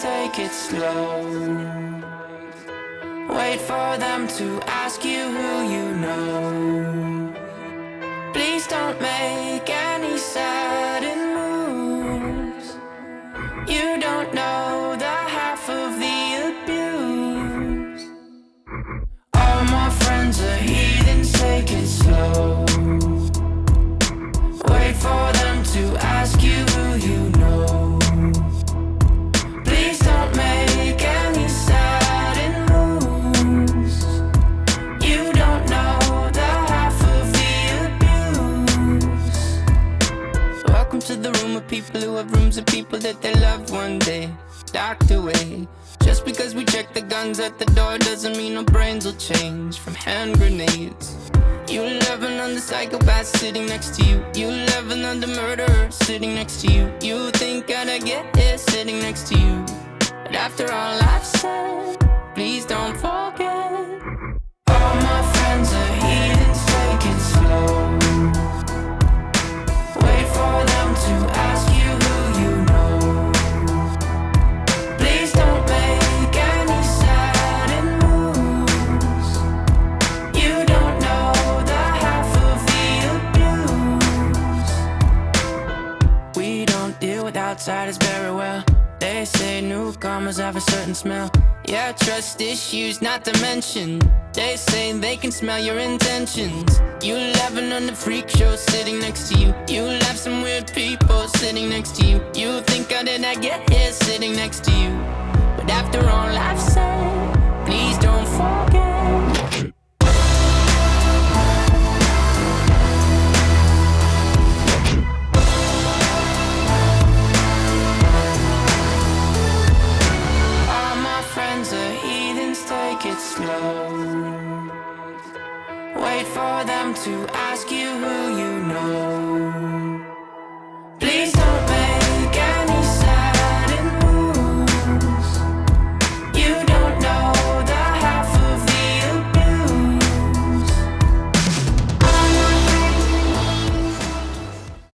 take it slow. Wait for them to ask you who you know. Please don't make any sudden moves. You don't know the half of the abuse. All my friends are heathens, take it slow. Wait for them to ask you who you know. Please don't make any sudden moves. You don't know the half of the abuse. Welcome to the room of people who have rooms of people that they loved one day docked away. Just because we check the guns at the door doesn't mean our brains will change from hand grenades. You love another psychopath sitting next to you. You love another murderer sitting next to you. You think I'd get here sitting next to you. But after all I've said, please don't forget. All my friends are heathens, take it slow. Wait for them to ask you who you know. Please don't make any sudden moves. You don't know the half of the abuse. We don't deal with outsiders very well. They say newcomers have a certain smell. Yeah, trust issues not to mention. They say they can smell your intentions. You laughing on the freak show sitting next to you. You laugh some weird people sitting next to you. You think I did not get here sitting next to you. But after all I've said, please don't forget. Take it slow. Wait for them to ask you who you know.